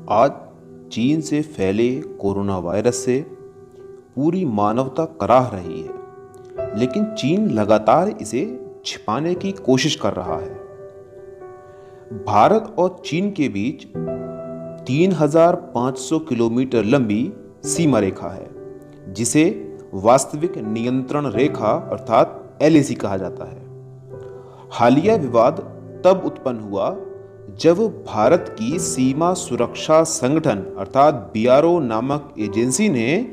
आज चीन से फैले कोरोना वायरस से पूरी मानवता कराह रही है, लेकिन चीन लगातार इसे छिपाने की कोशिश कर रहा है। भारत और चीन के बीच 3,500 किलोमीटर लंबी सीमा रेखा है, जिसे वास्तविक नियंत्रण रेखा अर्थात एलएसी कहा जाता है। हालिया विवाद तब उत्पन्न हुआ जब भारत की सीमा सुरक्षा संगठन अर्थात बीआरओ नामक एजेंसी ने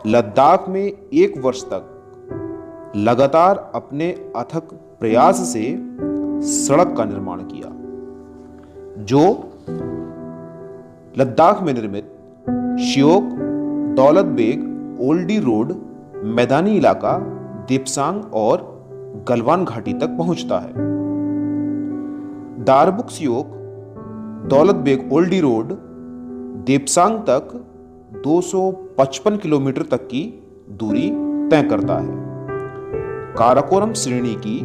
लद्दाख में 1 वर्ष तक लगातार अपने अथक प्रयास से सड़क का निर्माण किया, जो लद्दाख में निर्मित श्योक दौलत बेग ओल्डी रोड मैदानी इलाका देप्सांग और गलवान घाटी तक पहुंचता है। दारबुक श्योक दौलत बेग ओल्डी रोड देप्सांग तक 255 किलोमीटर तक की दूरी तय करता है। काराकोरम श्रेणी की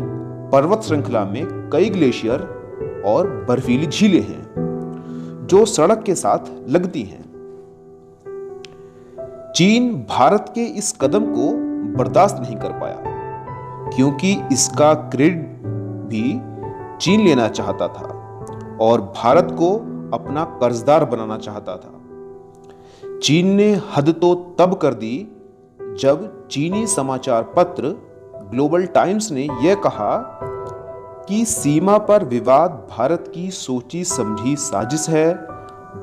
पर्वत श्रृंखला में कई ग्लेशियर और बर्फीली झीलें हैं जो सड़क के साथ लगती हैं। चीन भारत के इस कदम को बर्दाश्त नहीं कर पाया, क्योंकि इसका क्रेडिट भी चीन लेना चाहता था और भारत को अपना कर्जदार बनाना चाहता था। चीन ने हद तो तब कर दी जब चीनी समाचार पत्र ग्लोबल टाइम्स ने यह कहा कि सीमा पर विवाद भारत की सोची समझी साजिश है।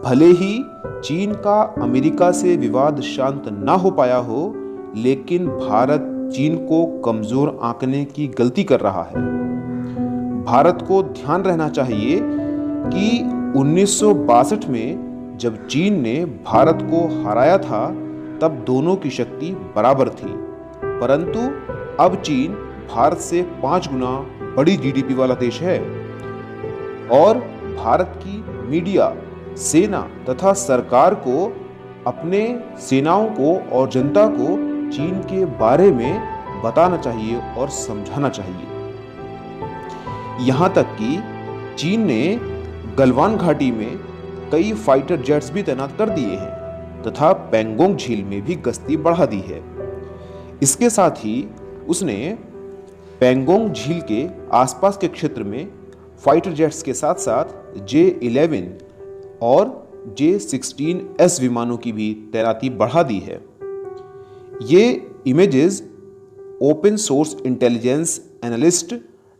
भले ही चीन का अमेरिका से विवाद शांत ना हो पाया हो, लेकिन भारत चीन को कमजोर आंकने की गलती कर रहा है। भारत को ध्यान रहना चाहिए कि 1962 में जब चीन ने भारत को हराया था, तब दोनों की शक्ति बराबर थी, परंतु अब चीन भारत से 5 गुना बड़ी जीडीपी वाला देश है और भारत की मीडिया, सेना तथा सरकार को अपने सेनाओं को और जनता को चीन के बारे में बताना चाहिए और समझाना चाहिए। यहां तक कि चीन ने गलवान घाटी में कई फाइटर जेट्स भी तैनात कर दिए हैं तथा पेंगोंग झील में भी गश्ती बढ़ा दी है। इसके साथ ही उसने पेंगोंग झील के आसपास के क्षेत्र में फाइटर जेट्स के साथ साथ J-11 और J-16S विमानों की भी तैनाती बढ़ा दी है। ये images open source intelligence analyst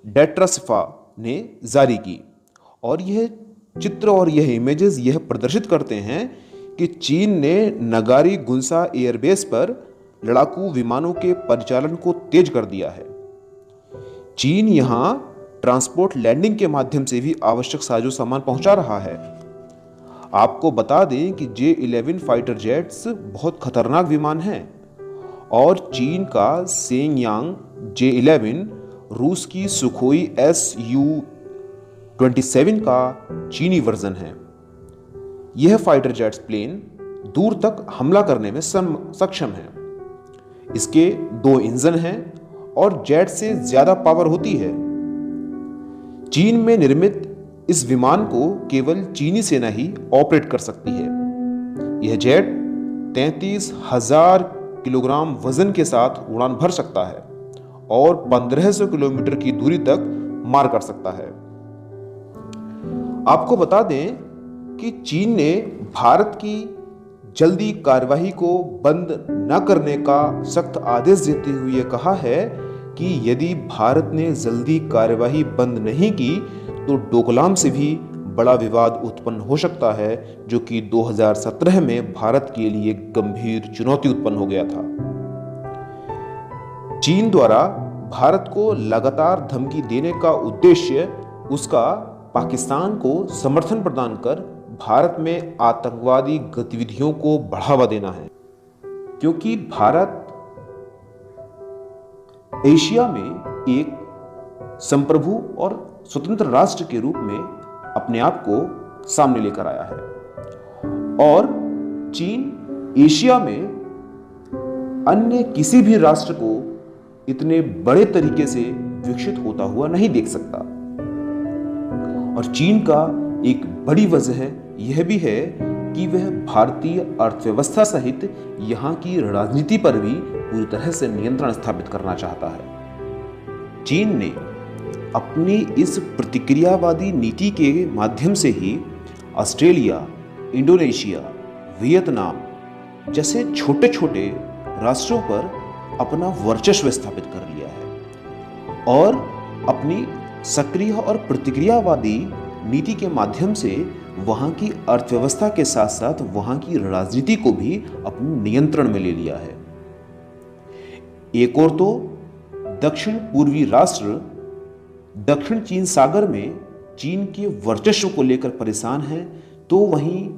Detresfa ने जारी की और यह चित्र और यह इमेजेस यह प्रदर्शित करते हैं कि चीन ने नगारी गुंसा एयरबेस पर लड़ाकू विमानों के परिचालन को तेज कर दिया है। चीन यहां ट्रांसपोर्ट लैंडिंग के माध्यम से भी आवश्यक साजो सामान पहुंचा रहा है। आपको बता दें कि J-11 फाइटर जेट्स बहुत खतरनाक विमान हैं और चीन का सेंगयांग J-11 रूस की सुखोई Su-27 का चीनी वर्जन है। यह फाइटर जेट्स प्लेन दूर तक हमला करने में सक्षम है। इसके 2 इंजन हैं और जेट से ज्यादा पावर होती है। चीन में निर्मित इस विमान को केवल चीनी सेना ही ऑपरेट कर सकती है। यह जेट 33,000 किलोग्राम वजन के साथ उड़ान भर सकता है और 1500 किलोमीटर की दूरी तक मार कर सकता है। आपको बता दें कि चीन ने भारत की जल्दी कार्यवाही को बंद न करने का सख्त आदेश देते हुए कहा है कि यदि भारत ने जल्दी कार्यवाही बंद नहीं की तो डोकलाम से भी बड़ा विवाद उत्पन्न हो सकता है, जो कि 2017 में भारत के लिए गंभीर चुनौती उत्पन्न हो गया था। चीन द्वारा भारत को लगातार धमकी देने का उद्देश्य उसका पाकिस्तान को समर्थन प्रदान कर भारत में आतंकवादी गतिविधियों को बढ़ावा देना है, क्योंकि भारत एशिया में एक संप्रभु और स्वतंत्र राष्ट्र के रूप में अपने आप को सामने लेकर आया है और चीन एशिया में अन्य किसी भी राष्ट्र को इतने बड़े तरीके से विकसित होता हुआ नहीं देख सकता। और चीन का एक बड़ी वजह यह भी है कि वह भारतीय अर्थव्यवस्था सहित यहाँ की राजनीति पर भी पूरी तरह से नियंत्रण स्थापित करना चाहता है। चीन ने अपनी इस प्रतिक्रियावादी नीति के माध्यम से ही ऑस्ट्रेलिया, इंडोनेशिया, वियतनाम जैसे छोटे छोटे राष्ट्रों पर अपना वर्चस्व स्थापित कर लिया है और अपनी सक्रिय और प्रतिक्रियावादी नीति के माध्यम से वहां की अर्थव्यवस्था के साथ साथ वहां की राजनीति को भी अपने नियंत्रण में ले लिया है। एक और तो दक्षिण पूर्वी राष्ट्र दक्षिण चीन सागर में चीन के वर्चस्व को लेकर परेशान हैं, तो वहीं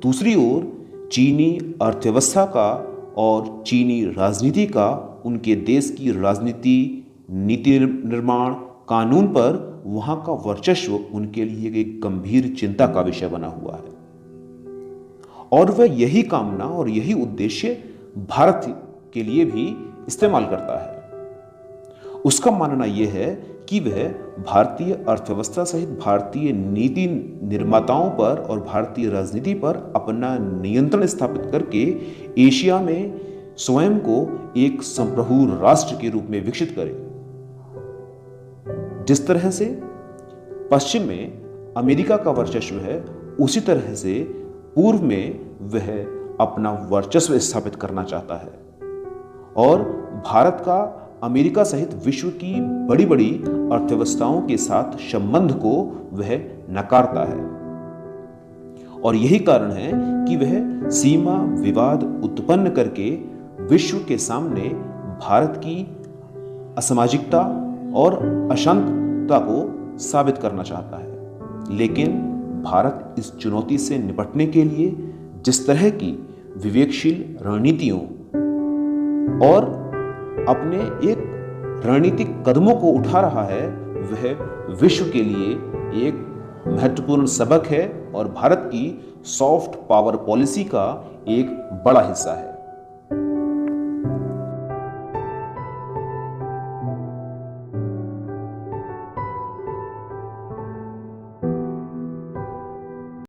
दूसरी ओर चीनी अर्थव्यवस्था का और चीनी राजनीति का उनके देश की राजनीति, नीति निर्माण, कानून पर वहां का वर्चस्व उनके लिए एक गंभीर चिंता का विषय बना हुआ है। और वह यही कामना और यही उद्देश्य भारत के लिए भी इस्तेमाल करता है। उसका मानना यह है कि वह भारतीय अर्थव्यवस्था सहित भारतीय नीति निर्माताओं पर और भारतीय राजनीति पर अपना नियंत्रण स्थापित करके एशिया में स्वयं को एक संप्रभु राष्ट्र के रूप में विकसित करे। जिस तरह से पश्चिम में अमेरिका का वर्चस्व है, उसी तरह से पूर्व में वह अपना वर्चस्व स्थापित करना चाहता है और भारत का अमेरिका सहित विश्व की बड़ी बड़ी अर्थव्यवस्थाओं के साथ संबंध को वह नकारता है। और यही कारण है कि वह सीमा विवाद उत्पन्न करके विश्व के सामने भारत की असामाजिकता और अशांतता को साबित करना चाहता है। लेकिन भारत इस चुनौती से निपटने के लिए जिस तरह की विवेकशील रणनीतियों और अपने एक रणनीतिक कदमों को उठा रहा है, वह विश्व के लिए एक महत्वपूर्ण सबक है और भारत की सॉफ्ट पावर पॉलिसी का एक बड़ा हिस्सा है।